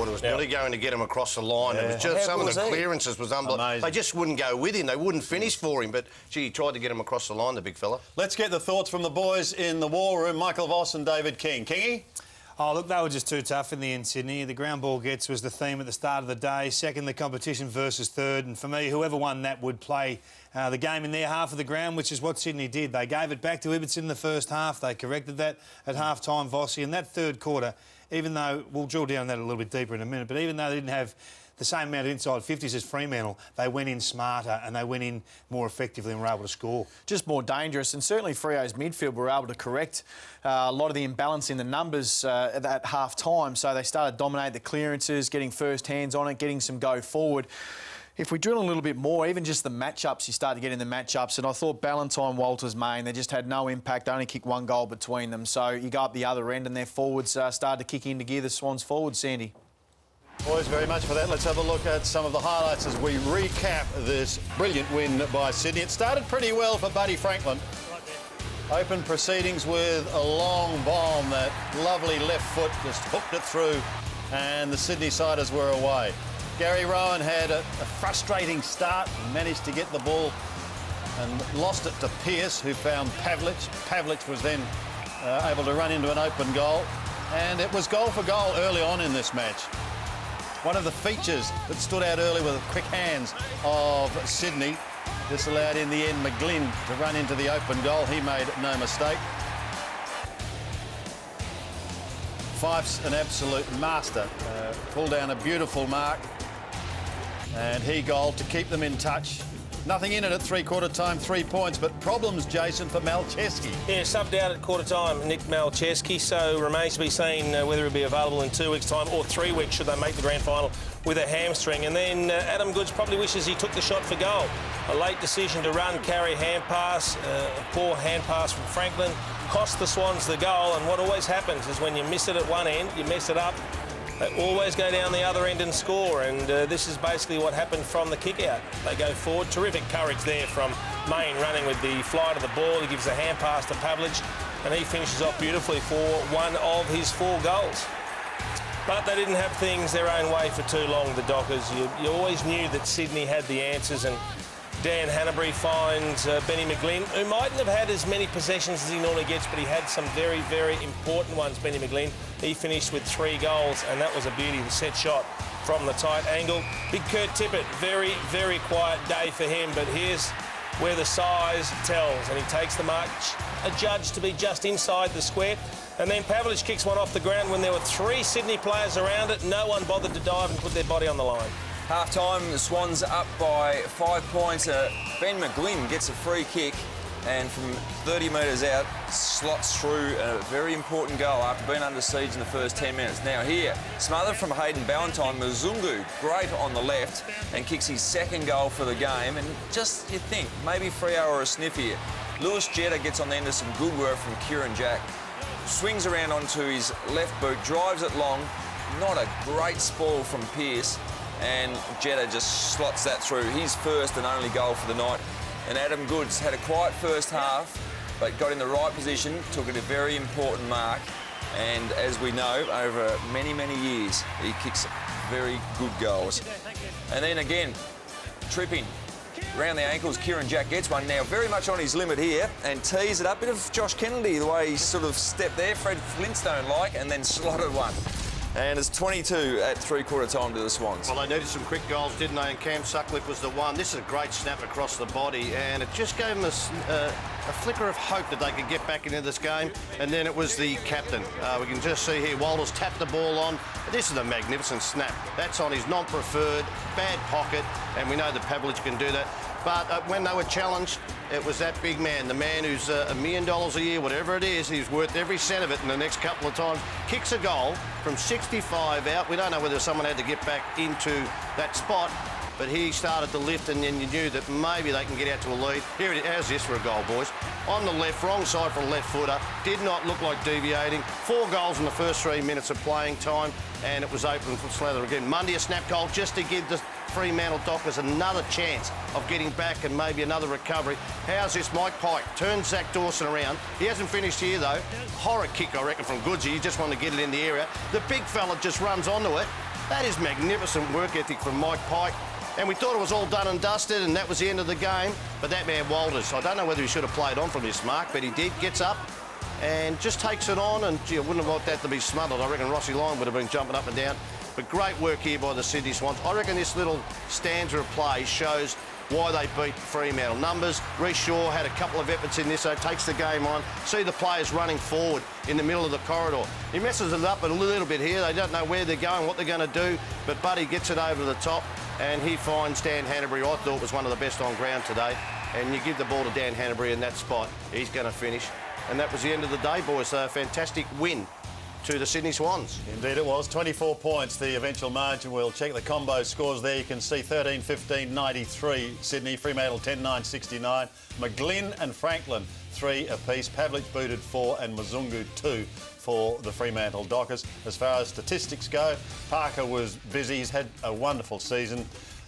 thought it was nearly going to get him across the line. It was just some of the clearances was unbelievable. They just wouldn't go with him. They wouldn't finish for him. But, gee, he tried to get him across the line, the big fella. Let's get the thoughts from the boys in the war room. Michael Voss and David King. Kingy? Oh, look, they were just too tough in the end, Sydney. The ground ball gets was the theme at the start of the day. Second, the competition versus third. And for me, whoever won that would play the game in their half of the ground, which is what Sydney did. They gave it back to Ibbotson in the first half. They corrected that at half-time, Vossi. And that third quarter, even though... We'll drill down that a little bit deeper in a minute, but even though they didn't have the same amount of inside 50s as Fremantle, they went in smarter and they went in more effectively and were able to score. Just more dangerous, and certainly Freo's midfield were able to correct a lot of the imbalance in the numbers at half-time, so they started dominating the clearances, getting first hands on it, getting some go forward. If we drill a little bit more, even just the matchups, you start to get in the matchups, and I thought Ballantyne, Walters, Main, they just had no impact. They only kicked one goal between them, so you go up the other end and their forwards started to kick into gear, the Swans forward, Sandy. Boys, very much for that. Let's have a look at some of the highlights as we recap this brilliant win by Sydney. It started pretty well for Buddy Franklin. Open proceedings with a long bomb. That lovely left foot just hooked it through, and the Sydney Siders were away. Gary Rowan had a frustrating start and managed to get the ball and lost it to Pearce, who found Pavlich. Pavlich was then able to run into an open goal, and it was goal for goal early on in this match. One of the features that stood out early were the quick hands of Sydney. This allowed, in the end, McGlynn to run into the open goal. He made no mistake. Fife's an absolute master. Pulled down a beautiful mark, and he goaled to keep them in touch. Nothing in it at three-quarter time, 3 points, but problems, Jason, for Malcheski. Yeah, subbed out at quarter time, Nick Malcheski, so remains to be seen whether he'll be available in 2 weeks' time or 3 weeks should they make the grand final with a hamstring. And then Adam Goodes probably wishes he took the shot for goal. A late decision to run, carry, hand pass, a poor hand pass from Franklin, cost the Swans the goal. And what always happens is when you miss it at one end, you mess it up. They always go down the other end and score, and this is basically what happened from the kick-out. They go forward. Terrific courage there from Main, running with the flight of the ball. He gives a hand pass to Pavlich, and he finishes off beautifully for one of his 4 goals. But they didn't have things their own way for too long, the Dockers. You always knew that Sydney had the answers, and Dan Hanbury finds Benny McGlynn, who mightn't have had as many possessions as he normally gets, but he had some very, very important ones, Benny McGlynn. He finished with 3 goals, and that was a beauty, the set shot from the tight angle. Big Kurt Tippett, very, very quiet day for him, but here's where the size tells, and he takes the mark, adjudged to be just inside the square. And then Pavlich kicks one off the ground when there were 3 Sydney players around it. No one bothered to dive and put their body on the line. Half-time, the Swans are up by 5 points. Ben McGlynn gets a free kick and from 30 metres out slots through a very important goal after being under siege in the first 10 minutes. Now here, smothered from Hayden Ballantyne, Mzungu, great on the left, and kicks his 2nd goal for the game. And just, you think, maybe Freo or a sniff here. Lewis Jetta gets on the end of some good work from Kieran Jack. Swings around onto his left boot, drives it long. Not a great spoil from Pearce. And Jetta just slots that through. His first and only goal for the night. And Adam Goodes had a quiet first half, but got in the right position, took it a very important mark. And as we know, over many, many years, he kicks very good goals. And then again, tripping around the ankles, Kieran Jack gets one. Now very much on his limit here and tees it up. Bit of Josh Kennedy, the way he sort of stepped there, Fred Flintstone-like, and then slotted one. And it's 22 at three-quarter time to the Swans. Well, they needed some quick goals, didn't they? And Cam Sutcliffe was the one. This is a great snap across the body, and it just gave them a flicker of hope that they could get back into this game. And then it was the captain. We can just see here, Walters tapped the ball on. This is a magnificent snap. That's on his non-preferred, bad pocket, and we know that Pavlich can do that. But when they were challenged, it was that big man, the man who's $1 million a year, whatever it is, he's worth every cent of it in the next couple of times, kicks a goal from 65 out. We don't know whether someone had to get back into that spot, but he started to lift, and then you knew that maybe they can get out to a lead. Here it is. How's this for a goal, boys? On the left, wrong side for a left footer. Did not look like deviating. 4 goals in the first 3 minutes of playing time, and it was open for Slather again. Mundy a snap goal just to give the Fremantle Dockers another chance of getting back and maybe another recovery. How's this? Mike Pike turns Zach Dawson around. He hasn't finished here, though. Horror kick, I reckon, from Goodsy. He just wanted to get it in the area. The big fella just runs onto it, That is magnificent work ethic from Mike Pike. And we thought it was all done and dusted and that was the end of the game. But that man Walters, I don't know whether he should have played on from this mark, but he did, gets up and just takes it on. And gee, I wouldn't have liked that to be smothered. I reckon Rossi Lyon would have been jumping up and down. But great work here by the Sydney Swans. I reckon this little stanza of play shows why they beat Fremantle. Numbers, Reece Shaw had a couple of efforts in this, so takes the game on. See the players running forward in the middle of the corridor. He messes it up a little bit here. They don't know where they're going, what they're going to do, but Buddy gets it over the top and he finds Dan Hanbury. I thought was one of the best on ground today. And you give the ball to Dan Hanbury in that spot, he's going to finish. And that was the end of the day, boys. A fantastic win to the Sydney Swans. Indeed it was. 24 points, the eventual margin. We'll check the combo scores there. You can see 13-15, 93 Sydney, Fremantle 10-9, 69. McGlynn and Franklin 3 apiece. Pavlich booted 4 and Mzungu 2 for the Fremantle Dockers. As far as statistics go, Parker was busy. He's had a wonderful season.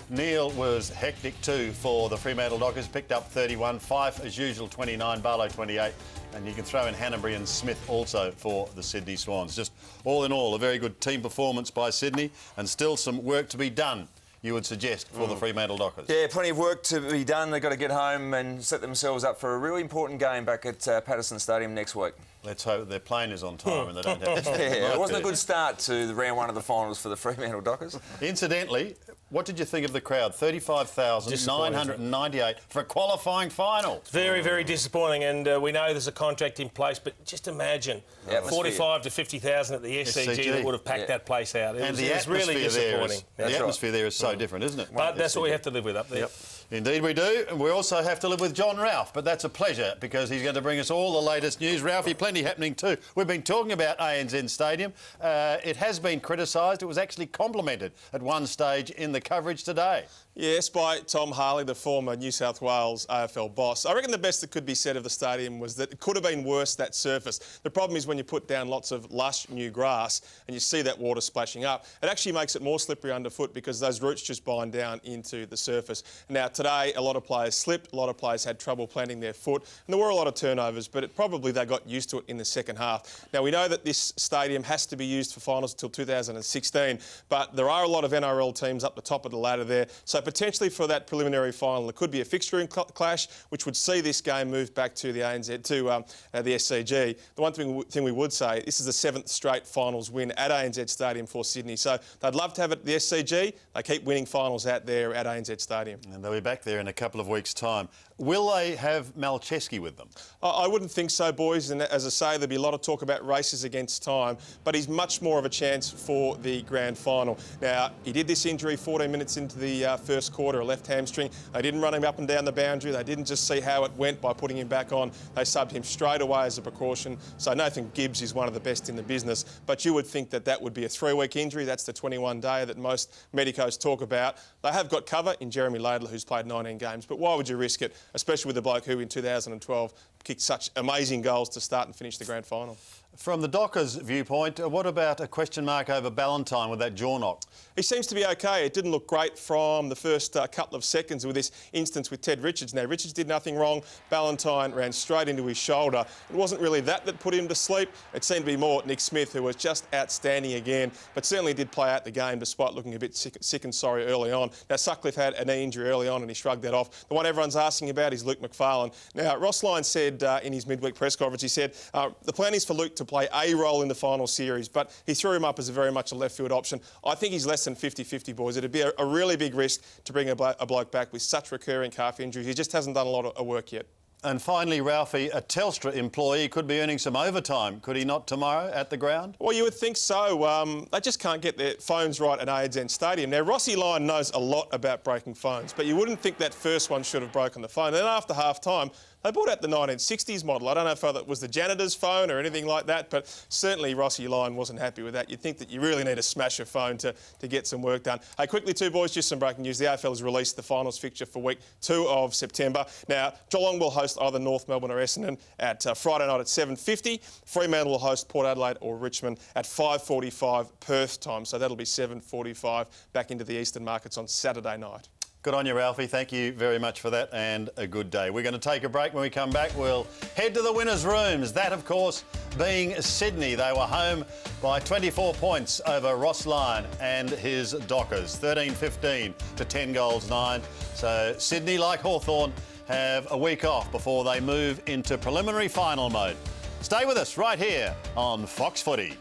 Neil was hectic too for the Fremantle Dockers, picked up 31. Fife, as usual, 29. Barlow, 28. And you can throw in Hanbury and Smith also for the Sydney Swans. Just all in all, a very good team performance by Sydney and still some work to be done, you would suggest, for the Fremantle Dockers. Yeah, plenty of work to be done. They've got to get home and set themselves up for a really important game back at Patterson Stadium next week. Let's hope their plane is on time and they don't have to Yeah, it wasn't a good start to the round 1 of the finals for the Fremantle Dockers. Incidentally, what did you think of the crowd? 35,998 for a qualifying final. Very, very disappointing, and we know there's a contract in place, but just imagine 45 to 50,000 at the SCG that would have packed that place out. It was really disappointing. The atmosphere there is so different, isn't it? But that's what we have to live with up there. Yep. Indeed we do, and we also have to live with John Ralph, but that's a pleasure because he's going to bring us all the latest news. Ralphie, plenty happening too. We've been talking about ANZ Stadium. It has been criticised. It was actually complimented at one stage in the coverage today. Yes, by Tom Harley, the former New South Wales AFL boss. I reckon the best that could be said of the stadium was that it could have been worse, that surface. The problem is when you put down lots of lush new grass and you see that water splashing up, it actually makes it more slippery underfoot because those roots just bind down into the surface. Now, today, a lot of players slipped, a lot of players had trouble planting their foot, and there were a lot of turnovers, but probably they got used to it in the second half. Now, we know that this stadium has to be used for finals until 2016, but there are a lot of NRL teams up the top of the ladder there, so potentially for that preliminary final, there could be a fixturing clash, which would see this game move back to the ANZ, to the SCG. The one thing we would say, this is the 7th straight finals win at ANZ Stadium for Sydney, so they'd love to have it at the SCG. They keep winning finals out there at ANZ Stadium. And they'll be back there in a couple of weeks' time. Will they have Malcheski with them? I wouldn't think so, boys. And as I say, there'll be a lot of talk about races against time, but he's much more of a chance for the grand final. Now, he did this injury 14 minutes into the first quarter, a left hamstring. They didn't run him up and down the boundary. They didn't just see how it went by putting him back on. They subbed him straight away as a precaution. So Nathan Gibbs is one of the best in the business, but you would think that that would be a 3-week injury. That's the 21-day that most medicos talk about. They have got cover in Jeremy Laidler, who's played 19 games, but why would you risk it, especially with a bloke who in 2012 kicked such amazing goals to start and finish the grand final? From the Dockers' viewpoint, what about a question mark over Ballantyne with that jaw knock? He seems to be okay. It didn't look great from the first couple of seconds with this instance with Ted Richards. Now, Richards did nothing wrong. Ballantyne ran straight into his shoulder. It wasn't really that put him to sleep. It seemed to be more Nick Smith, who was just outstanding again, but certainly did play out the game despite looking a bit sick and sorry early on. Now, Sutcliffe had a knee injury early on and he shrugged that off. The one everyone's asking about is Luke McFarlane. Now, Ross Lyon said in his midweek press conference, he said, the plan is for Luke to play a role in the final series, but he threw him up as very much a left field option. I think he's less than 50-50, boys. It'd be a really big risk to bring a bloke back with such recurring calf injuries. He just hasn't done a lot of work yet. And finally, Ralphie, a Telstra employee could be earning some overtime, could he not, tomorrow at the ground? Well, you would think so. They just can't get their phones right at ANZ Stadium. Now, Rossi Lyon knows a lot about breaking phones, but you wouldn't think that first one should have broken the phone. And then after half-time, they brought out the 1960s model. I don't know if it was the janitor's phone or anything like that, but certainly Rossi Lyon wasn't happy with that. You'd think that you really need to smash a phone to get some work done. Hey, quickly too, boys, just some breaking news. The AFL has released the finals fixture for week 2 of September. Now, Geelong will host either North Melbourne or Essendon at Friday night at 7:50. Fremantle will host Port Adelaide or Richmond at 5:45 Perth time. So that'll be 7:45 back into the Eastern markets on Saturday night. Good on you, Ralphie. Thank you very much for that, and a good day. We're going to take a break. When we come back, we'll head to the winners' rooms. That, of course, being Sydney. They were home by 24 points over Ross Lyon and his Dockers, 13-15 to 10 goals 9. So Sydney, like Hawthorn, have a week off before they move into preliminary final mode. Stay with us right here on Fox Footy.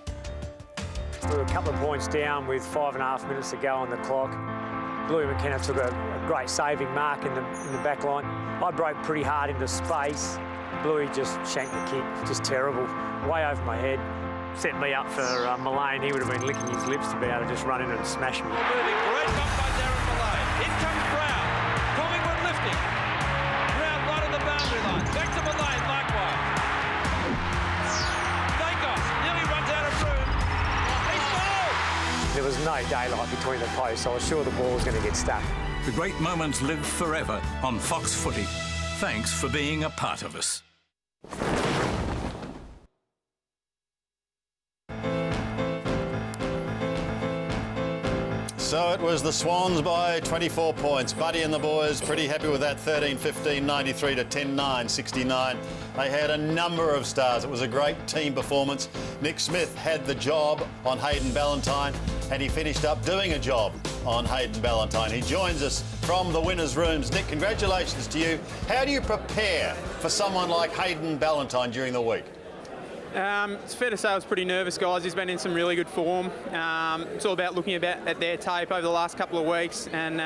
We were a couple of points down with 5.5 minutes to go on the clock. Bluey McKenna took a great saving mark in the back line. I broke pretty hard into space. Bluey just shanked the kick, just terrible, way over my head. Set me up for Mullane. He would have been licking his lips to be able to just run in and smash me. Moving, great bump by Darren Mullane. In comes Brown. Collingwood lifting. Brown right on the boundary line. Back to Mullane, likewise. Dacos nearly runs out of room. He's bowled! There was no daylight between the posts, so I was sure the ball was going to get stuck. The great moments live forever on Fox Footy. Thanks for being a part of us. So it was the Swans by 24 points. Buddy and the boys pretty happy with that. 13-15, 93 to 10-9, 69. They had a number of stars. It was a great team performance. Nick Smith had the job on Hayden Ballantyne, and he finished up doing a job on Hayden Ballantyne. He joins us from the winners' rooms. Nick, congratulations to you. How do you prepare for someone like Hayden Ballantyne during the week? It's fair to say I was pretty nervous, guys. He's been in some really good form. It's all about looking at their tape over the last couple of weeks and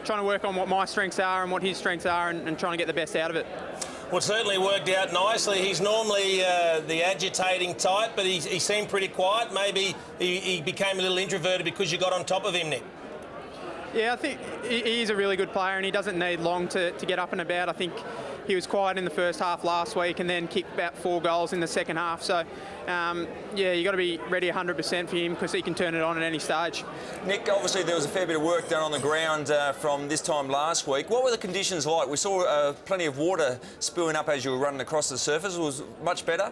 trying to work on what my strengths are and what his strengths are and trying to get the best out of it. Well, it certainly worked out nicely. He's normally the agitating type, but he seemed pretty quiet. Maybe he became a little introverted because you got on top of him, Nick. Yeah, I think he's a really good player and he doesn't need long to get up and about. I think he was quiet in the first half last week and then kicked about 4 goals in the second half. So, yeah, you got to be ready 100% for him because he can turn it on at any stage. Nick, obviously there was a fair bit of work done on the ground from this time last week. What were the conditions like? We saw plenty of water spewing up as you were running across the surface. It was much better?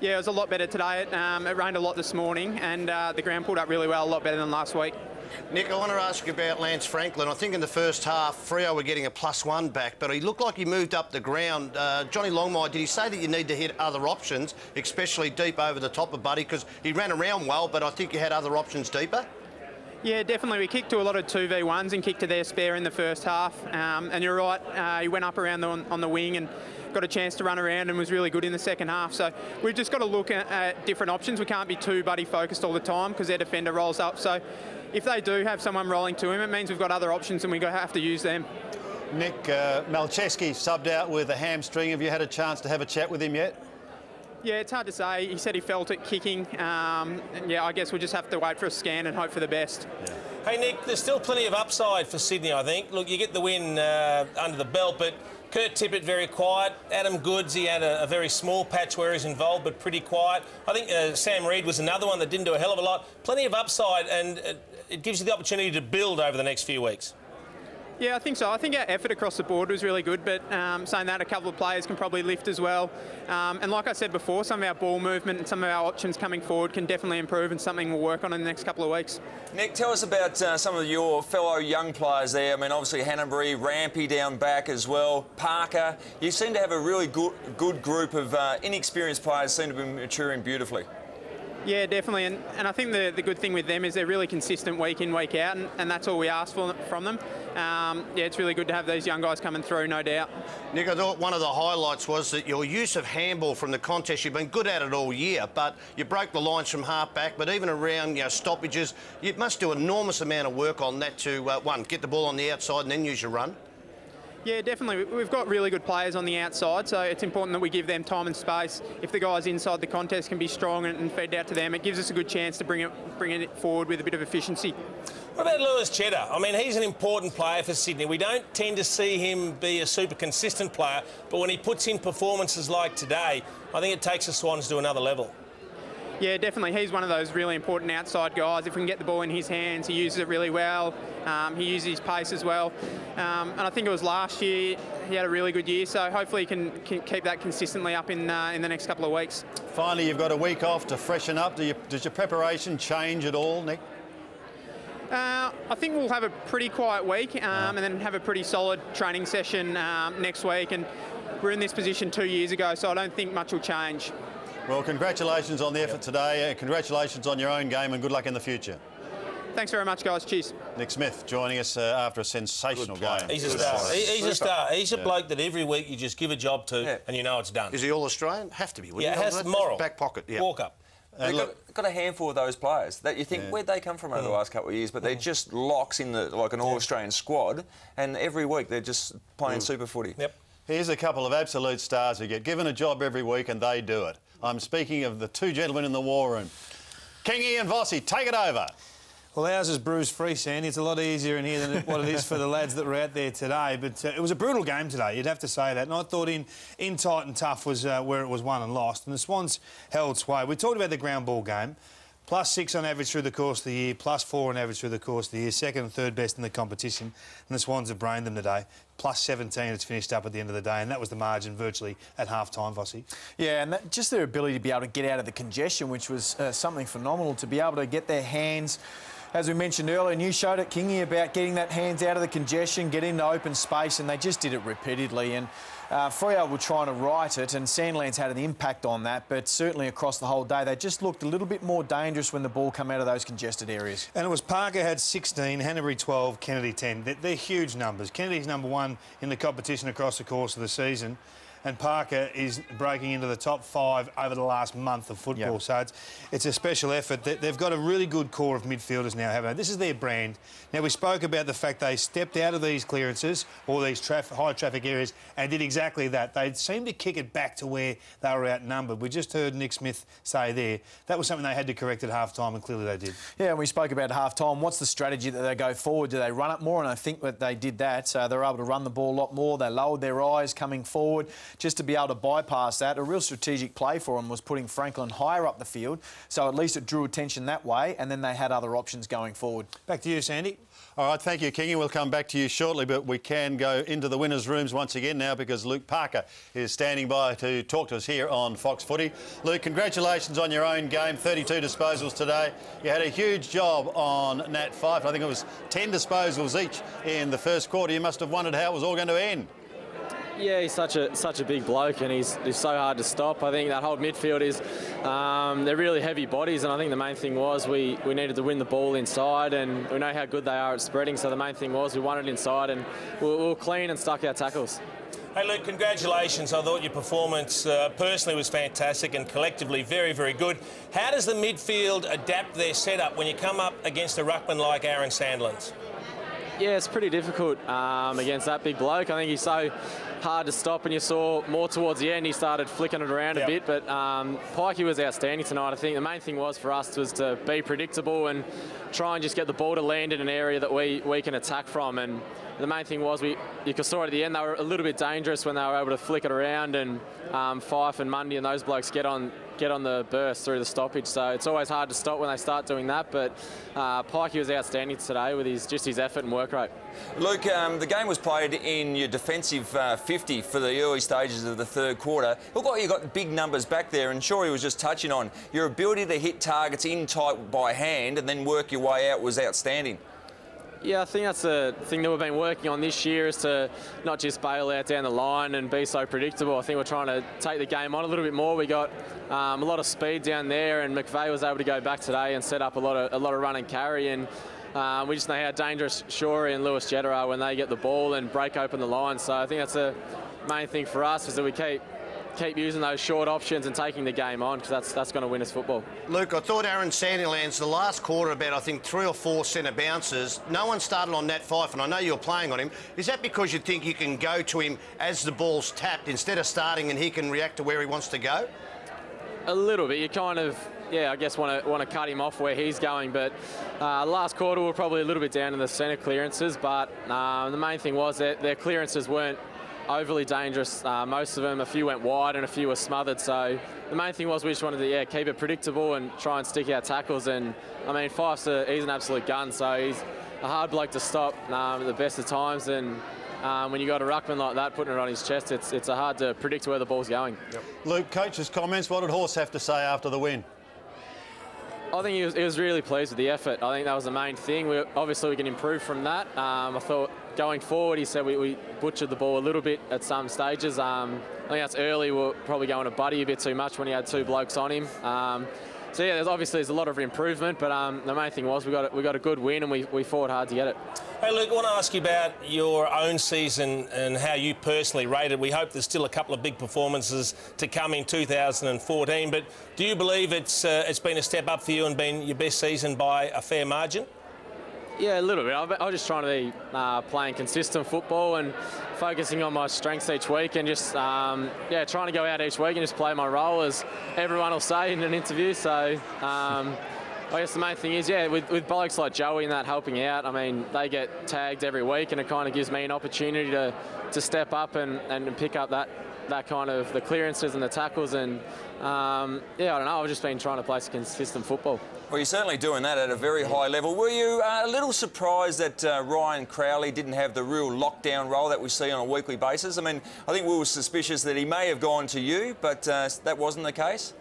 Yeah, it was a lot better today. It rained a lot this morning and the ground pulled up really well, a lot better than last week. Nick, I want to ask you about Lance Franklin. I think in the first half, Freo were getting a +1 back, but he looked like he moved up the ground. Johnny Longmire, did he say that you need to hit other options, especially deep over the top of Buddy? Because he ran around well, but I think you had other options deeper? Yeah, definitely. We kicked to a lot of 2v1s and kicked to their spare in the first half. And you're right, he went up around on the wing and got a chance to run around and was really good in the second half. So we've just got to look at different options. We can't be too Buddy focused all the time because their defender rolls up. So if they do have someone rolling to him, it means we've got other options and we have to use them. Nick, Malcheski subbed out with a hamstring. Have you had a chance to have a chat with him yet? Yeah, it's hard to say. He said he felt it kicking. And yeah, I guess we'll just have to wait for a scan and hope for the best. Yeah. Hey, Nick, there's still plenty of upside for Sydney, I think. Look, you get the win under the belt, but Kurt Tippett very quiet. Adam Goods, he had a very small patch where he's involved, but pretty quiet. I think Sam Reid was another one that didn't do a hell of a lot. Plenty of upside, and it gives you the opportunity to build over the next few weeks. Yeah, I think so. I think our effort across the board was really good, but saying that, a couple of players can probably lift as well. And like I said before, some of our ball movement and some of our options coming forward can definitely improve and something we'll work on in the next couple of weeks. Nick, tell us about some of your fellow young players there. I mean, obviously Hanbury, Rampy down back as well, Parker. You seem to have a really good group of inexperienced players seem to be maturing beautifully. Yeah, definitely, and I think the good thing with them is they're really consistent week in, week out, and that's all we ask from them. Yeah, it's really good to have these young guys coming through, no doubt. Nick, I thought one of the highlights was that your use of handball from the contest, you've been good at it all year, but you broke the lines from half back, but even around stoppages, you must do an enormous amount of work on that to, one, get the ball on the outside and then use your run. Yeah, definitely. We've got really good players on the outside, so it's important that we give them time and space. If the guys inside the contest can be strong and fed out to them, it gives us a good chance to bring it forward with a bit of efficiency. What about Lewis Cheddar? I mean, he's an important player for Sydney. We don't tend to see him be a super consistent player, but when he puts in performances like today, I think it takes the Swans to another level. Yeah, definitely. He's one of those really important outside guys. If we can get the ball in his hands, he uses it really well. He uses his pace as well. And I think it was last year he had a really good year, so hopefully he can keep that consistently up in the next couple of weeks. Finally, you've got a week off to freshen up. Does your preparation change at all, Nick? I think we'll have a pretty quiet week and then have a pretty solid training session next week. And we're in this position 2 years ago, so I don't think much will change. Well, congratulations on the effort today. Congratulations on your own game and good luck in the future. Thanks very much, guys. Cheers. Nick Smith joining us after a sensational game. He's a star. He's a star. He's a bloke that every week you just give a job to and you know it's done. Is he All-Australian? Have to be. Yeah, has moral. Back pocket, yeah. Walk up. They've got a handful of those players that you think, where'd they come from over the last couple of years? But they're just locks in like an All-Australian squad, and every week they're just playing super footy. Yep. Here's a couple of absolute stars who get given a job every week and they do it. I'm speaking of the two gentlemen in the war room. Kingy and Vossi, take it over. Well, ours is bruise-free, Sandy. It's a lot easier in here than what it is for the lads that were out there today. But it was a brutal game today, you'd have to say that. And I thought in tight and tough was where it was won and lost. And the Swans held sway. We talked about the ground ball game. +6 on average through the course of the year, +4 on average through the course of the year, second and third best in the competition. And the Swans have brained them today. +17 it's finished up at the end of the day, and that was the margin virtually at half-time, Vossi. Yeah, and just their ability to be able to get out of the congestion, which was something phenomenal, to be able to get their hands. As we mentioned earlier, and you showed it, Kingy, about getting that hands out of the congestion, get into open space, and they just did it repeatedly. And Freo were trying to right it, and Sandlands had an impact on that, but certainly across the whole day, they just looked a little bit more dangerous when the ball came out of those congested areas. And it was Parker had 16, Hanbury 12, Kennedy 10. They're huge numbers. Kennedy's #1 in the competition across the course of the season. And Parker is breaking into the top 5 over the last month of football. Yep. So it's a special effort. They've got a really good core of midfielders now, haven't they? This is their brand. Now, we spoke about the fact they stepped out of these clearances or these high traffic areas and did exactly that. They seemed to kick it back to where they were outnumbered. We just heard Nick Smith say there that was something they had to correct at half-time, and clearly they did. Yeah, and we spoke about half-time. What's the strategy that they go forward? Do they run it more? And I think that they did that. They were able to run the ball a lot more. They lowered their eyes coming forward just to be able to bypass that. A real strategic play for them was putting Franklin higher up the field, so at least it drew attention that way, and then they had other options going forward. Back to you, Sandy. All right, thank you, Kingy. We'll come back to you shortly, but we can go into the winners' rooms once again now because Luke Parker is standing by to talk to us here on Fox Footy. Luke, congratulations on your own game, 32 disposals today. You had a huge job on Nat Fyfe. I think it was 10 disposals each in the first quarter. You must have wondered how it was all going to end. Yeah, he's such a big bloke, and he's so hard to stop. I think that whole midfield is they're really heavy bodies, and I think the main thing was we needed to win the ball inside, and we know how good they are at spreading. So the main thing was we won it inside, and we were clean and stuck our tackles. Hey, Luke, congratulations. I thought your performance personally was fantastic and collectively very, very good. How does the midfield adapt their setup when you come up against a ruckman like Aaron Sandlands? Yeah, it's pretty difficult against that big bloke. I think he's so hard to stop, and you saw more towards the end he started flicking it around a bit, but Pikey was outstanding tonight. I think the main thing was for us was to be predictable and try and just get the ball to land in an area that we can attack from. And the main thing was you saw at the end they were a little bit dangerous when they were able to flick it around, and Fyfe and Mundy and those blokes get on the burst through the stoppage. So it's always hard to stop when they start doing that, but Pikey was outstanding today with his effort and work rate. Luke, the game was played in your defensive 50 for the early stages of the third quarter. Looked like you got big numbers back there, and Shorey was just touching on your ability to hit targets in tight by hand and then work your way out was outstanding. Yeah, I think that's the thing that we've been working on this year, is to not just bail out down the line and be so predictable. I think we're trying to take the game on a little bit more. We got a lot of speed down there, and McVeigh was able to go back today and set up a lot of run and carry. And we just know how dangerous Shorey and Lewis Jetta are when they get the ball and break open the line. So I think that's the main thing for us, is that we keep using those short options and taking the game on, because that's going to win us football. Luke, I thought Aaron Sandlands, the last quarter, about, I think, 3 or 4 centre bounces. No one started on Nat Fyfe, and I know you're playing on him. Is that because you think you can go to him as the ball's tapped instead of starting and he can react to where he wants to go? A little bit. You kind of, I guess want to cut him off where he's going. But last quarter, we were probably a little bit down in the centre clearances, but the main thing was that their clearances weren't overly dangerous. Most of them, a few went wide and a few were smothered. So the main thing was we just wanted to keep it predictable and try and stick our tackles. And I mean, Fyfe's he's an absolute gun, so he's a hard bloke to stop at the best of times. And when you got a ruckman like that putting it on his chest, it's hard to predict where the ball's going. Yep. Luke, coach's comments. What did Horse have to say after the win? I think he was really pleased with the effort. I think that was the main thing. Obviously, we can improve from that. I thought going forward, he said we butchered the ball a little bit at some stages. I think that's early. We're probably going to Buddy a bit too much when he had 2 blokes on him. So yeah, there's a lot of improvement, but the main thing was we got a good win and we fought hard to get it. Hey Luke, I want to ask you about your own season and how you personally rate it. We hope there's still a couple of big performances to come in 2014, but do you believe it's been a step up for you and been your best season by a fair margin? Yeah, a little bit. I was just trying to be playing consistent football and focusing on my strengths each week and just, trying to go out each week and just play my role, as everyone will say in an interview. So I guess the main thing is, with blokes like Joey and that helping out, I mean, they get tagged every week and it kind of gives me an opportunity to step up and pick up that kind of the clearances and the tackles and, I don't know, I've just been trying to play some consistent football. Well, you're certainly doing that at a very high level. Were you a little surprised that Ryan Crowley didn't have the real lockdown role that we see on a weekly basis? I mean, I think we were suspicious that he may have gone to you, but that wasn't the case?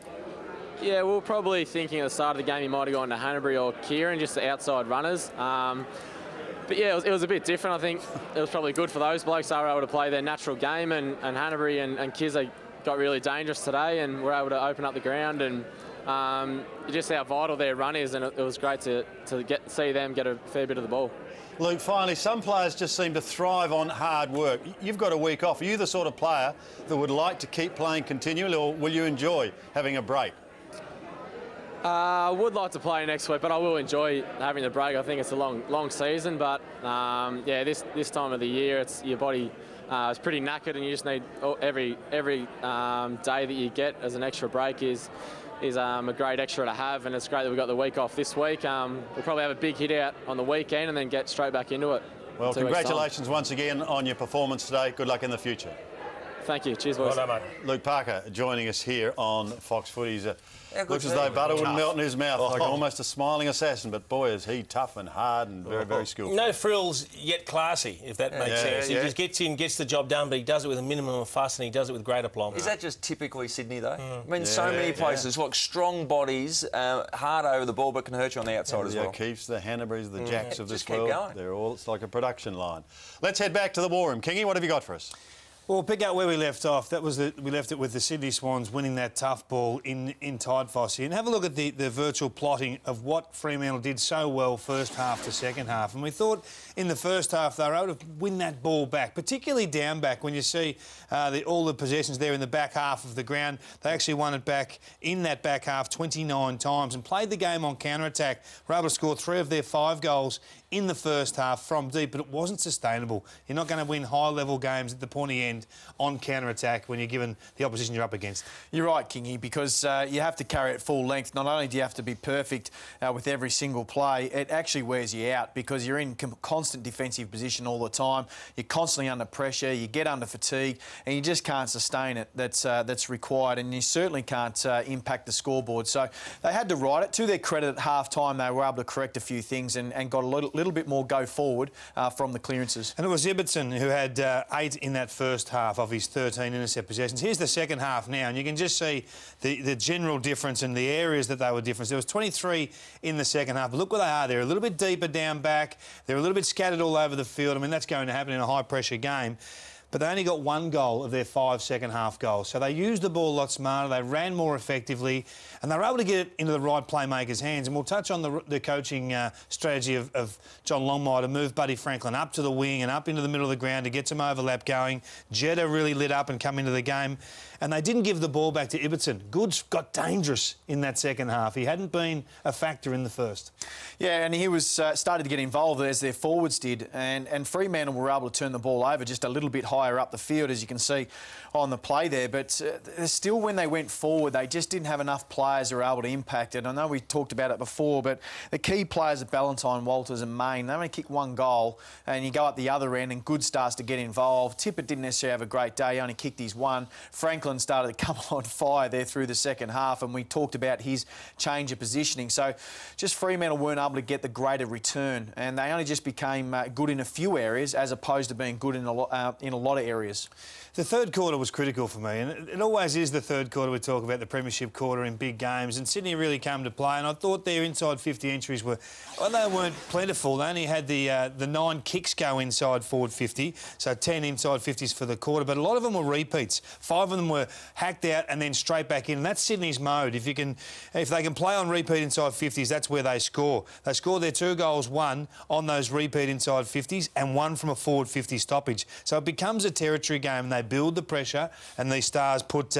Yeah, we were probably thinking at the start of the game he might have gone to Hanbury or Kieran, just the outside runners. But yeah, it was a bit different. I think it was probably good for those blokes. They were able to play their natural game, and Hanbury and Kizza got really dangerous today and were able to open up the ground and just how vital their run is, and it was great to see them get a fair bit of the ball. Luke, finally, some players just seem to thrive on hard work. You've got a week off. Are you the sort of player that would like to keep playing continually, or will you enjoy having a break? I would like to play next week, but I will enjoy having the break. I think it's a long season, but this time of the year, your body is pretty knackered, and you just need every day that you get as an extra break is a great extra to have, and it's great that we've got the week off this week. We'll probably have a big hit out on the weekend and then get straight back into it. Well, congratulations once again on your performance today. Good luck in the future. Thank you. Cheers, boys. Well done, mate. Luke Parker joining us here on Fox Footy. Looks as though butter wouldn't melt in his mouth, like almost a smiling assassin, but boy, is he tough and hard and very, very skillful. No frills, yet classy, if that makes sense. He just gets in, gets the job done, but he does it with a minimum of fuss and he does it with great aplomb. Is that just typically Sydney, though? I mean, so many places, like strong bodies, hard over the ball, but can hurt you on the outside as well. The O'Keeffes, the Hannaberys, the Jacks of this keep world. going. They're all, it's like a production line. Let's head back to the war room. Kingy, what have you got for us? Well, pick up where we left off. We left it with the Sydney Swans winning that tough ball in Tide and have a look at the virtual plotting of what Fremantle did so well first half to second half. And we thought in the first half they were able to win that ball back, particularly down back. When you see all the possessions there in the back half of the ground, they actually won it back in that back half 29 times and played the game on counter-attack. Were able to score 3 of their 5 goals in the first half from deep, but it wasn't sustainable. You're not going to win high-level games at the pointy end on counter-attack when you're given the opposition you're up against. You're right, Kingy, because you have to carry it full length. Not only do you have to be perfect with every single play, it actually wears you out because you're in constant defensive position all the time. You're constantly under pressure, you get under fatigue, and you just can't sustain it. That's required, and you certainly can't impact the scoreboard. So they had to ride it. To their credit, at half-time, they were able to correct a few things and got a little bit more go forward from the clearances. And it was Ibbotson who had 8 in that first half of his 13 intercept possessions. Here's the second half now, and you can just see the general difference in the areas that they were different. There was 23 in the second half, but look where they are. They're a little bit deeper down back. They're a little bit scattered all over the field. I mean, that's going to happen in a high-pressure game. But they only got 1 goal of their 5 second-half goals. So they used the ball a lot smarter, they ran more effectively, and they were able to get it into the right playmakers' hands. And we'll touch on the coaching strategy of John Longmire to move Buddy Franklin up to the wing and up into the middle of the ground to get some overlap going. Jetta really lit up and come into the game. And they didn't give the ball back to Ibbotson. Goods got dangerous in that second half. He hadn't been a factor in the first. Yeah, and he was started to get involved as their forwards did, and Fremantle were able to turn the ball over just a little bit higher up the field, as you can see on the play there. But still, when they went forward, they just didn't have enough players who were able to impact it. I know we talked about it before, but the key players of Ballantyne, Walters and Main, they only kick 1 goal, and you go up the other end and Good starts to get involved. Tippett didn't necessarily have a great day, he only kicked his 1. Franklin started to come on fire there through the second half, and we talked about his change of positioning. So just Fremantle weren't able to get the greater return, and they only just became good in a few areas as opposed to being good in a lot lot of areas. The third quarter was critical for me, and it always is the third quarter. We talk about the premiership quarter in big games, and Sydney really came to play, and I thought their inside 50 entries were, well, they weren't plentiful. They only had the 9 kicks go inside forward 50, so 10 inside 50s for the quarter, but a lot of them were repeats. 5 of them were hacked out and then straight back in, and that's Sydney's mode. If they can play on repeat inside 50s, that's where they score. They score their 2 goals, 1 on those repeat inside 50s and 1 from a forward 50 stoppage. So it becomes a territory game, and they build the pressure, and these Stars put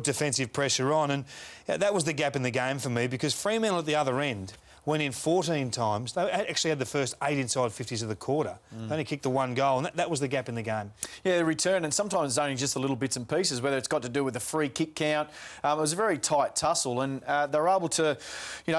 defensive pressure on, and that was the gap in the game for me, because Fremantle at the other end went in 14 times. They actually had the first 8 inside 50s of the quarter. They only kicked the 1 goal, and that was the gap in the game. Yeah, the return, and sometimes it's only just the little bits and pieces, whether it's got to do with the free kick count. It was a very tight tussle, and they were able to,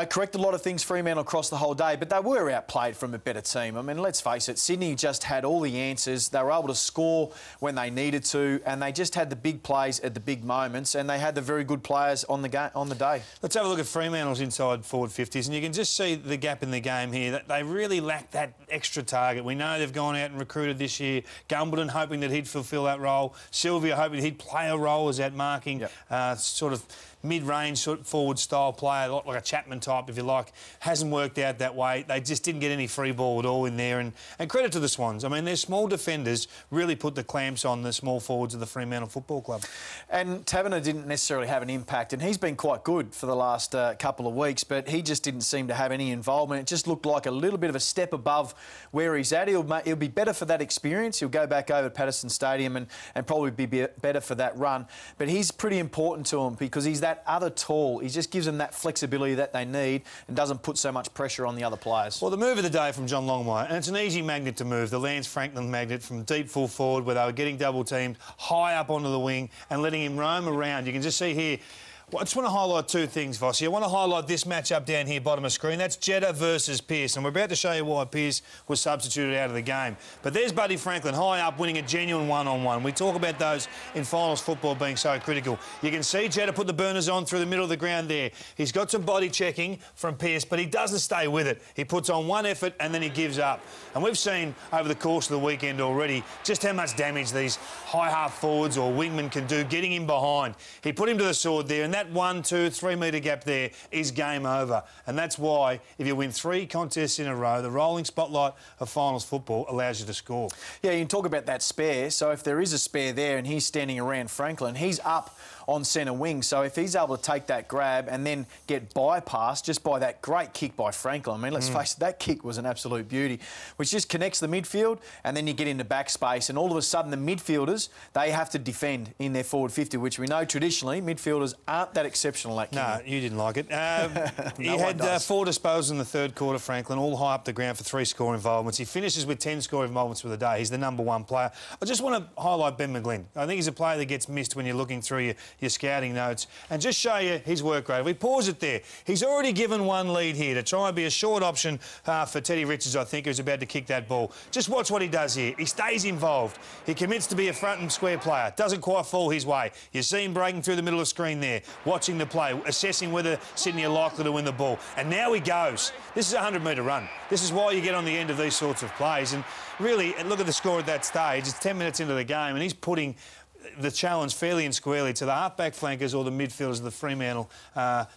correct a lot of things, Fremantle, across the whole day, but they were outplayed from a better team. I mean, let's face it, Sydney just had all the answers. They were able to score when they needed to, and they just had the big plays at the big moments, and they had the very good players on the day. Let's have a look at Fremantle's inside forward 50s, and you can just see the gap in the game here. That they really lack that extra target. We know they've gone out and recruited this year. Gumbleton hoping that he'd fulfil that role. Sylvia hoping he'd play a role as that marking sort of mid-range sort of forward style player, like a Chapman type, if you like. Hasn't worked out that way. They just didn't get any free ball at all in there. And credit to the Swans. I mean, their small defenders really put the clamps on the small forwards of the Fremantle Football Club. And Taverner didn't necessarily have an impact, and he's been quite good for the last couple of weeks, but he just didn't seem to have any involvement. It just looked like a little bit of a step above where he's at. He'll be better for that experience. He'll go back over to Patterson Stadium and probably be better for that run. But he's pretty important to him, because he's that other tall. He just gives them that flexibility that they need and doesn't put so much pressure on the other players. Well, the move of the day from John Longmire, and it's an easy magnet to move, the Lance Franklin magnet from deep full forward, where they were getting double teamed high up onto the wing and letting him roam around. You can just see here. Well, I just want to highlight 2 things, Vossi. I want to highlight this matchup down here, bottom of screen. That's Jeddah versus Pearce, and we're about to show you why Pearce was substituted out of the game. But there's Buddy Franklin, high up, winning a genuine one-on-one. We talk about those in finals football being so critical. You can see Jeddah put the burners on through the middle of the ground there. He's got some body checking from Pearce, but he doesn't stay with it. He puts on one effort and then he gives up. And we've seen over the course of the weekend already just how much damage these high half forwards or wingmen can do getting him behind. He put him to the sword there, and that 1, 2, 3 metre gap there is game over. And that's why, if you win 3 contests in a row, the rolling spotlight of finals football allows you to score. Yeah, you can talk about that spare. So if there is a spare there and he's standing around Franklin, he's up on centre wing. So if he's able to take that grab and then get bypassed just by that great kick by Franklin, I mean, let's face it, that kick was an absolute beauty, which just connects the midfield, and then you get into backspace, and all of a sudden the midfielders, they have to defend in their forward 50, which we know traditionally midfielders aren't that exceptional at. No, you didn't like it. He had 4 disposals in the third quarter, Franklin, all high up the ground for 3 score involvements. He finishes with 10 score involvements for the day. He's the #1 player. I just want to highlight Ben McGlynn. I think he's a player that gets missed when you're looking through your scouting notes, and just show you his work rate. We pause it there. He's already given 1 lead here to try and be a short option for Teddy Richards, I think, who's about to kick that ball. Just watch what he does here. He stays involved. He commits to be a front and square player. Doesn't quite fall his way. You see him breaking through the middle of the screen there, watching the play, assessing whether Sydney are likely to win the ball. And now he goes. This is a 100-metre run. This is why you get on the end of these sorts of plays. And really, look at the score at that stage. It's 10 minutes into the game, and he's putting the challenge fairly and squarely to the half-back flankers or the midfielders of the Fremantle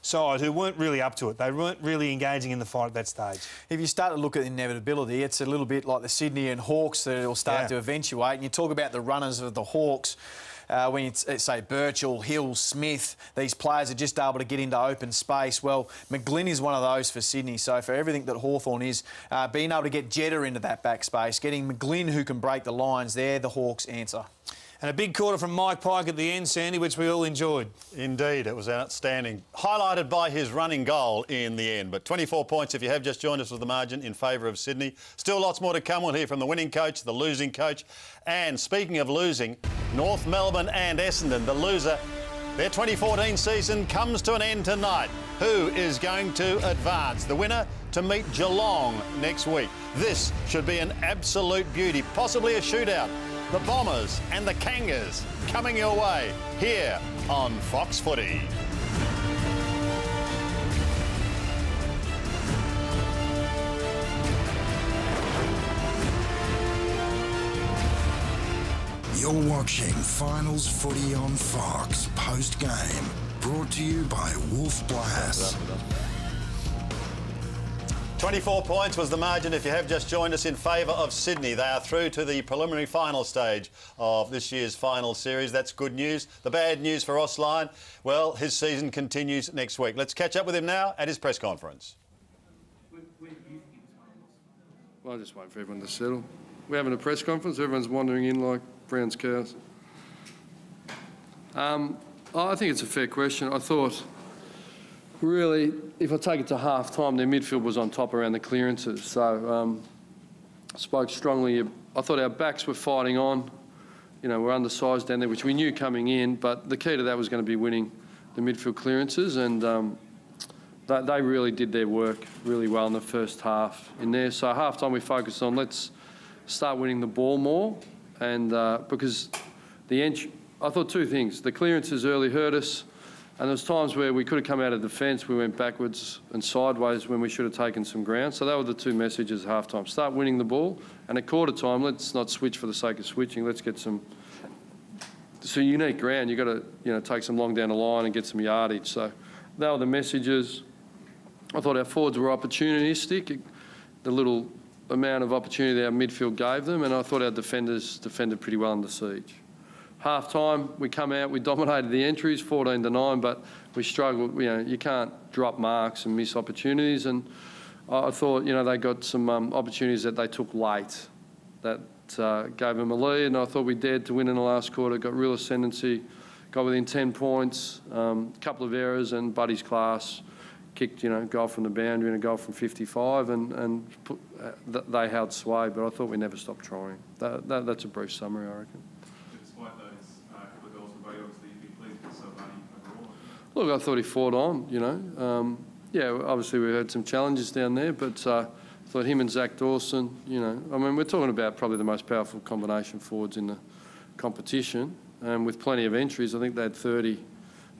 side, who weren't really up to it. They weren't really engaging in the fight at that stage. If you start to look at inevitability, it's a little bit like the Sydney and Hawks that will start to eventuate. And you talk about the runners of the Hawks. When you say Birchall, Hill, Smith, these players are just able to get into open space. Well, McGlynn is one of those for Sydney. So for everything that Hawthorn is, being able to get Jeddah into that back space, getting McGlynn who can break the lines, they're the Hawks' answer. And a big quarter from Mike Pike at the end, Sandy, which we all enjoyed. Indeed, it was outstanding. Highlighted by his running goal in the end. But 24 points if you have just joined us with the margin in favour of Sydney. Still lots more to come. We'll hear from the winning coach, the losing coach. And speaking of losing, North Melbourne and Essendon, the loser, their 2014 season comes to an end tonight. Who is going to advance? The winner to meet Geelong next week. This should be an absolute beauty, possibly a shootout. The Bombers and the Kangas coming your way here on Fox Footy. You're watching Finals Footy on Fox post-game, brought to you by Wolf Blass. 24 points was the margin if you have just joined us in favour of Sydney. They are through to the preliminary final stage of this year's final series. That's good news. The bad news for Osline, well, his season continues next week. Let's catch up with him now at his press conference. Well, I just wait for everyone to settle. We're having a press conference. Everyone's wandering in like Brown's cows. I think it's a fair question. I thought, really, if I take it to half-time, their midfield was on top around the clearances. So spoke strongly. I thought our backs were fighting on. You know, we're undersized down there, which we knew coming in, but the key to that was going to be winning the midfield clearances, and they really did their work really well in the first half in there. So half-time we focused on let's start winning the ball more, and because the entry, I thought two things. The clearances early hurt us, and there was times where we could have come out of defence, we went backwards and sideways when we should have taken some ground. So that were the two messages at half-time. Start winning the ball, and at quarter time, let's not switch for the sake of switching. Let's get some unique ground. You've got to take some long down the line and get some yardage. So that were the messages. I thought our forwards were opportunistic, the little amount of opportunity our midfield gave them, and I thought our defenders defended pretty well under siege. Half-time, we come out, we dominated the entries, 14-9, but we struggled. You can't drop marks and miss opportunities, and I thought, they got some opportunities that they took late that gave them a lead, and I thought we dared to win in the last quarter, got real ascendancy, got within 10 points, a couple of errors, and Buddy's class kicked, goal from the boundary and a goal from 55, and they held sway, but I thought we never stopped trying. That's a brief summary, I reckon. Despite those couple of goals for Buddy, obviously you'd be pleased with Silvani overall. Look, I thought he fought on, yeah, obviously we had some challenges down there, but I thought him and Zach Dawson, we're talking about probably the most powerful combination forwards in the competition, and with plenty of entries. I think they had 30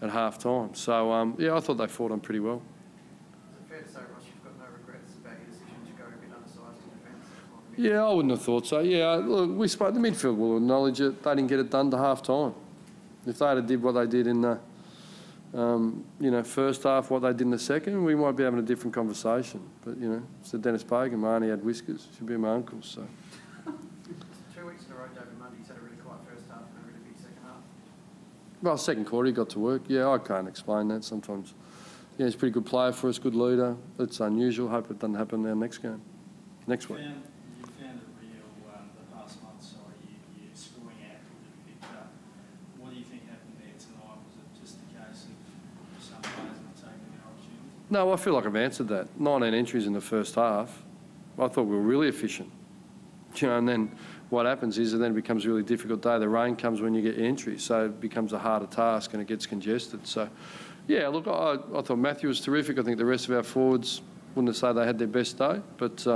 at half-time. So, yeah, I thought they fought on pretty well. Is it fair to say, Ross, you've got no regrets about your decision to go a bit undersized in defence? Yeah, I wouldn't have thought so. Yeah, look, the midfield will acknowledge it. They didn't get it done to half-time. If they had did what they did in the first half, what they did in the second, we might be having a different conversation. But, it's the Dennis Pagan. Marnie had whiskers. Should be my uncle, so. 2 weeks in a row, David Mundy's had a really quiet first half and a really big second half. Well, second quarter, he got to work. Yeah, I can't explain that sometimes. Yeah, he's a pretty good player for us, good leader. It's unusual. Hope it doesn't happen in our next game, next week. You found it real the past month, you're scoring out a little bit. What do you think happened there tonight? Was it just a case of some players not taking their opportunities? No, I feel like I've answered that. 19 entries in the first half. I thought we were really efficient. And then what happens is, and then it becomes a really difficult day. The rain comes when you get entries, so it becomes a harder task and it gets congested. So, yeah, look, I thought Matthew was terrific. I think the rest of our forwards, wouldn't say they had their best day, but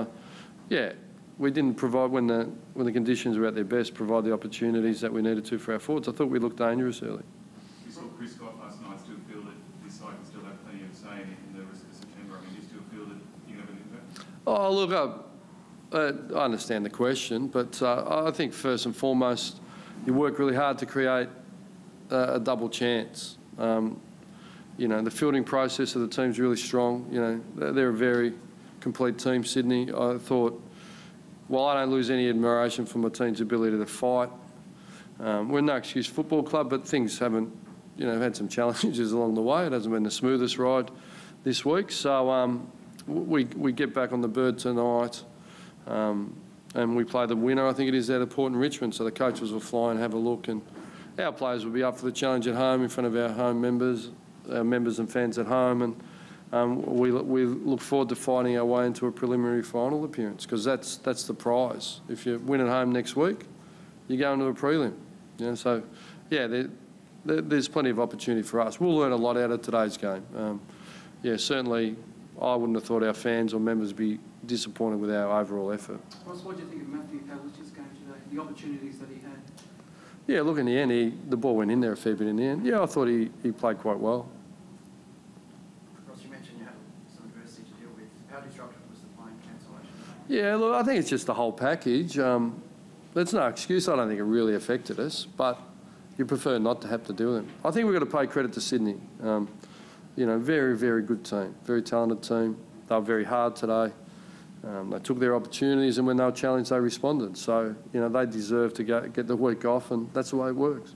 yeah, we didn't provide when the conditions were at their best, provide the opportunities that we needed to for our forwards. I thought we looked dangerous early. We saw Chris Scott last night. Still feel that this side can still have plenty of say in the rest of September. I mean, do you still feel that you can have an impact? Oh, look, I understand the question, but I think first and foremost, you work really hard to create a double chance. The fielding process of the team's really strong. They're a very complete team, Sydney. I thought, while I don't lose any admiration for my team's ability to fight, we're no excuse football club, but things haven't, had some challenges along the way. It hasn't been the smoothest ride this week. So we get back on the bird tonight. And we play the winner, I think it is, out of Port and Richmond. So the coaches will fly and have a look, and our players will be up for the challenge at home in front of our home members, our members and fans at home. And we look forward to fighting our way into a preliminary final appearance, because that's the prize. If you win at home next week, you go into a prelim. So, yeah, there's plenty of opportunity for us. We'll learn a lot out of today's game. Yeah, certainly I wouldn't have thought our fans or members would be disappointed with our overall effort. Ross, what do you think of Matthew Pavlich's game today, the opportunities that he had? Yeah, look, in the end, the ball went in there a fair bit in the end. Yeah, I thought he played quite well. Ross, you mentioned you had some adversity to deal with. How disruptive was the plane cancellation? Yeah, look, I think it's just the whole package. That's no excuse. I don't think it really affected us, but you prefer not to have to deal with them. I think we've got to pay credit to Sydney. You know, very, very good team, very talented team. They were very hard today. They took their opportunities, and when they were challenged, they responded. So, you know, they deserve to get the week off, and that's the way it works.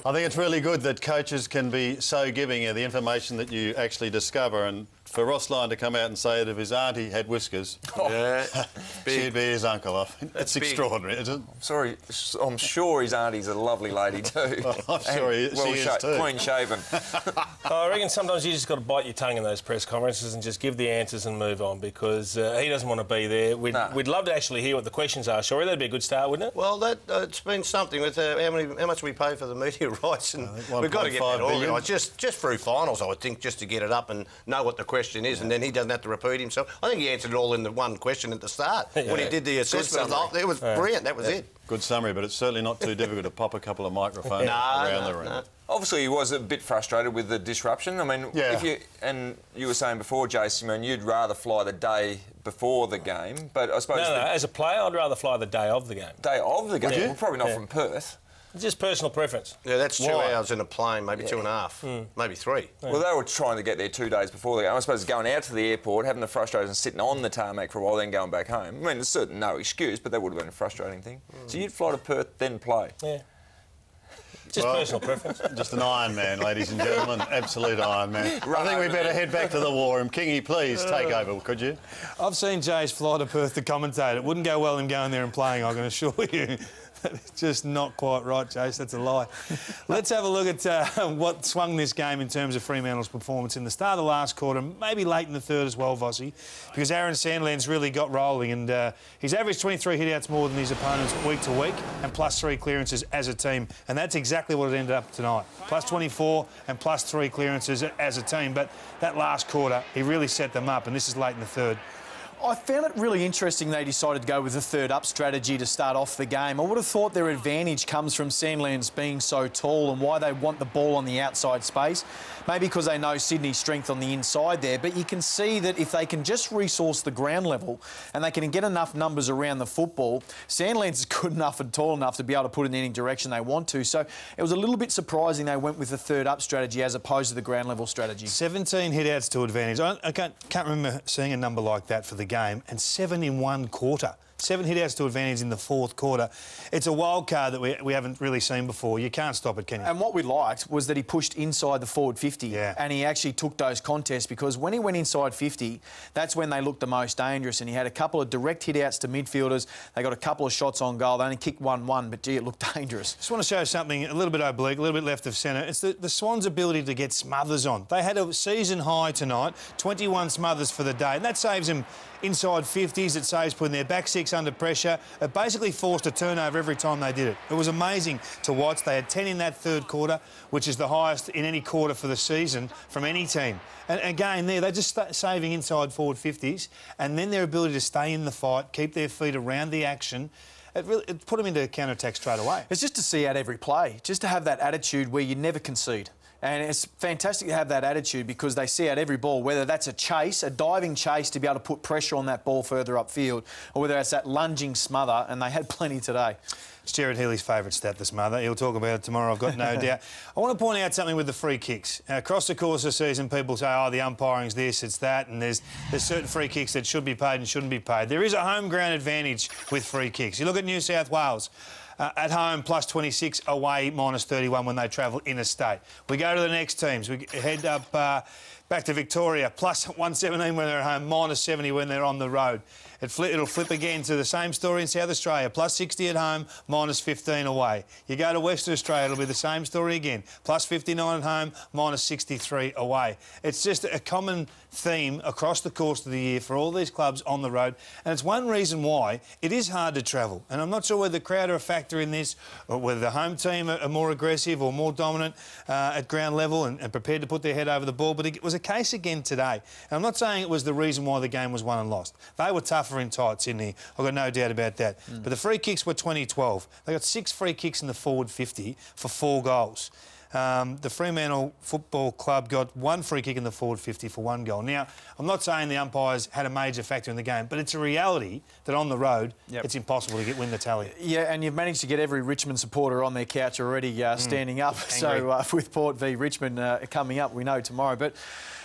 I think it's really good that coaches can be so giving of the information that you actually discover. And for Ross Lyon to come out and say that if his auntie had whiskers, she'd be his uncle. It's extraordinary, isn't it? Sorry, I'm sure his auntie's a lovely lady too. I'm sure she is too. Clean shaven. I reckon sometimes you just got to bite your tongue in those press conferences and just give the answers and move on, because he doesn't want to be there. We'd love to actually hear what the questions are. Sure, that'd be a good start, wouldn't it? Well, it's been something with how much we pay for the media rights, and we've got to get that organised. Just through finals, I would think, just to get it up and know what the question is, and then he doesn't have to repeat himself. I think he answered it all in the one question at the start when he did the assessment. It was brilliant. That was it. Good summary, but it's certainly not too difficult to pop a couple of microphones around the room. No. Obviously, he was a bit frustrated with the disruption. I mean, you were saying before, Jason, I mean, you'd rather fly the day before the game, but I suppose... No, as a player, I'd rather fly the day of the game. Day of the game? Well, probably not from Perth. Just personal preference. Yeah, that's 2 hours in a plane, maybe 2.5, maybe 3. Well, they were trying to get there 2 days before the game. I suppose going out to the airport, having the frustration, sitting on the tarmac for a while, then going back home. I mean, there's certainly no excuse, but that would have been a frustrating thing. So you'd fly to Perth, then play? Yeah. Just personal preference. Just an Iron Man, ladies and gentlemen. Absolute Iron Man. I think we better head back to the war room. Kingy, please take over, could you? I've seen Jay's fly to Perth to commentate. It wouldn't go well him going there and playing, I can assure you. That's just not quite right, Chase. That's a lie. Let's have a look at what swung this game in terms of Fremantle's performance in the start of the last quarter, maybe late in the third as well, Vossi, because Aaron Sandland's really got rolling, and he's averaged 23 hitouts more than his opponents week to week, and +3 clearances as a team, and that's exactly what it ended up tonight. +24 and +3 clearances as a team, but that last quarter, he really set them up, and this is late in the third. I found it really interesting they decided to go with the third-up strategy to start off the game. I would have thought their advantage comes from Sandlands being so tall and why they want the ball on the outside space. Maybe because they know Sydney's strength on the inside there, but you can see that if they can just resource the ground level and they can get enough numbers around the football, Sandlands is good enough and tall enough to be able to put it in any direction they want to. So it was a little bit surprising they went with the third-up strategy as opposed to the ground-level strategy. 17 hitouts to advantage. I can't remember seeing a number like that for the game, and 7 in one quarter. 7 hitouts to advantage in the fourth quarter. It's a wild card that we haven't really seen before. You can't stop it, can you? And what we liked was that he pushed inside the forward 50 and he actually took those contests, because when he went inside 50, that's when they looked the most dangerous, and he had a couple of direct hitouts to midfielders. They got a couple of shots on goal. They only kicked 1-1, but, gee, it looked dangerous. Just want to show something a little bit oblique, a little bit left of centre. It's the Swans' ability to get smothers on. They had a season high tonight, 21 smothers for the day, and that saves them inside 50s. It saves putting their back six under pressure. It basically forced a turnover every time they did it. It was amazing to watch. They had 10 in that third quarter, which is the highest in any quarter for the season from any team. And again, they're just saving inside forward 50s, and then their ability to stay in the fight, keep their feet around the action, it put them into counter-attack straight away. It's just to see out every play, just to have that attitude where you never concede. And it's fantastic to have that attitude, because they see out every ball, whether that's a chase, a diving chase to be able to put pressure on that ball further upfield, or whether it's that lunging smother, and they had plenty today. It's Jared Healy's favourite stat, the smother. He'll talk about it tomorrow, I've got no doubt. I want to point out something with the free kicks. Across the course of the season, people say, oh, the umpiring's this, it's that, and there's certain free kicks that should be paid and shouldn't be paid. There is a home ground advantage with free kicks. You look at New South Wales. At home, +26, away, -31 when they travel interstate. We go to the next teams. We head up back to Victoria, +117 when they're at home, -70 when they're on the road. It'll flip again to the same story in South Australia, +60 at home, -15 away. You go to Western Australia, it'll be the same story again, +59 at home, -63 away. It's just a common theme across the course of the year for all these clubs on the road, and it's one reason why it is hard to travel. And I'm not sure whether the crowd are a factor in this, or whether the home team are more aggressive or more dominant at ground level and prepared to put their head over the ball, but it was a case again today. And I'm not saying it was the reason why the game was won and lost. They were tougher in tight, Sydney. I've got no doubt about that. But the free kicks were 20-12. They got 6 free kicks in the forward 50 for 4 goals. the Fremantle Football Club got one free kick in the forward 50 for one goal. Now, I'm not saying the umpires had a major factor in the game, but it's a reality that on the road, it's impossible to win the tally. Yeah, and you've managed to get every Richmond supporter on their couch already standing up. So with Port v Richmond coming up, we know tomorrow. But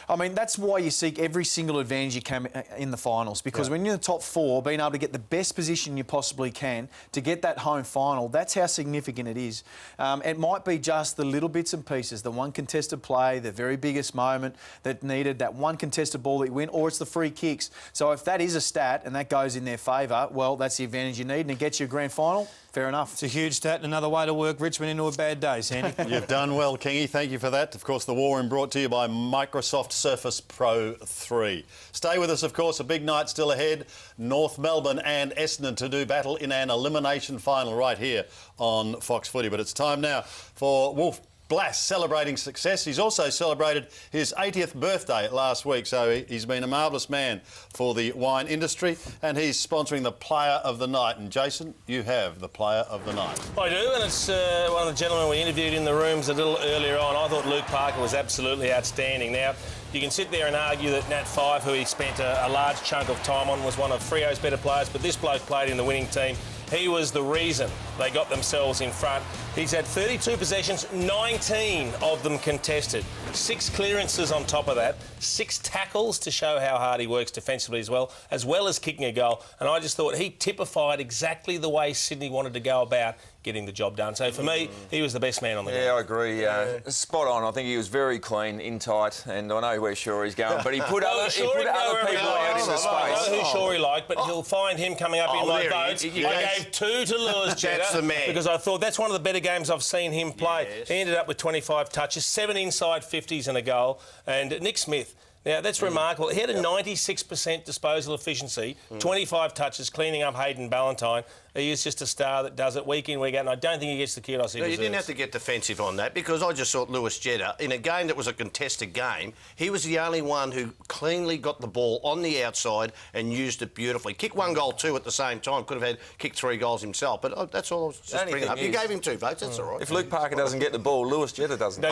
I mean, that's why you seek every single advantage you can in the finals, because when you're in the top four, being able to get the best position you possibly can to get that home final, that's how significant it is. It might be just the little bits and pieces, the one contested play, the very biggest moment that needed, that one contested ball that you win, or it's the free kicks. So if that is a stat and that goes in their favour, well, that's the advantage you need, and it gets you a grand final. Fair enough. It's a huge stat and another way to work Richmond into a bad day, Sandy. You've done well, Kingy. Thank you for that. Of course, the War Room brought to you by Microsoft Surface Pro 3. Stay with us, of course. A big night still ahead. North Melbourne and Essendon to do battle in an elimination final right here on Fox Footy. But it's time now for Wolf Blass celebrating success. He's also celebrated his 80th birthday last week, so he's been a marvellous man for the wine industry, and he's sponsoring the Player of the Night. And Jason, you have the Player of the Night. I do, and it's one of the gentlemen we interviewed in the rooms a little earlier on. I thought Luke Parker was absolutely outstanding. Now, you can sit there and argue that Nat Five, who he spent a large chunk of time on, was one of Freo's better players, but this bloke played in the winning team. He was the reason they got themselves in front. He's had 32 possessions, 19 of them contested. 6 clearances on top of that, 6 tackles to show how hard he works defensively as well as kicking a goal. And I just thought he typified exactly the way Sydney wanted to go about getting the job done. So for me, he was the best man on the game. Yeah, I agree. Spot on. I think he was very clean, in tight, and I know where Shorey's going, but he put other people out into space. I know who Shorey liked, but he'll find him coming up in my votes. I gave 2 to Lewis Jetta. That's the man. Because I thought that's one of the better games I've seen him play. Yes. He ended up with 25 touches, 7 inside 50s and a goal. And Nick Smith, now that's remarkable. He had a 96% disposal efficiency, 25 touches, cleaning up Hayden Ballantyne. He is just a star that does it week in, week out, and I don't think he gets the kudos he deserves. You didn't have to get defensive on that, because I just thought Lewis Jetta, in a game that was a contested game, he was the only one who cleanly got the ball on the outside and used it beautifully. Kicked 1 goal too at the same time. Could have kicked 3 goals himself, but that's all I was just bringing up. You gave him 2 votes, that's all right. If Luke Parker doesn't get the ball, Lewis Jetta doesn't. You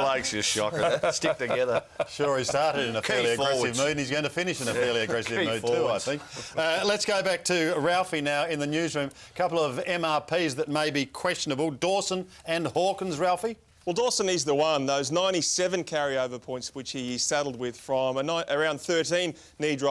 blokes, you're shocking. Stick together. Sure, he started in a fairly aggressive mood, and he's going to finish in a fairly aggressive mood too, I think. Let's go back to Ralphie now in the newsroom. A couple of MRPs that may be questionable. Dawson and Hawkins, Ralphie? Well, Dawson is the one. Those 97 carryover points which he saddled with from around 13 knee drop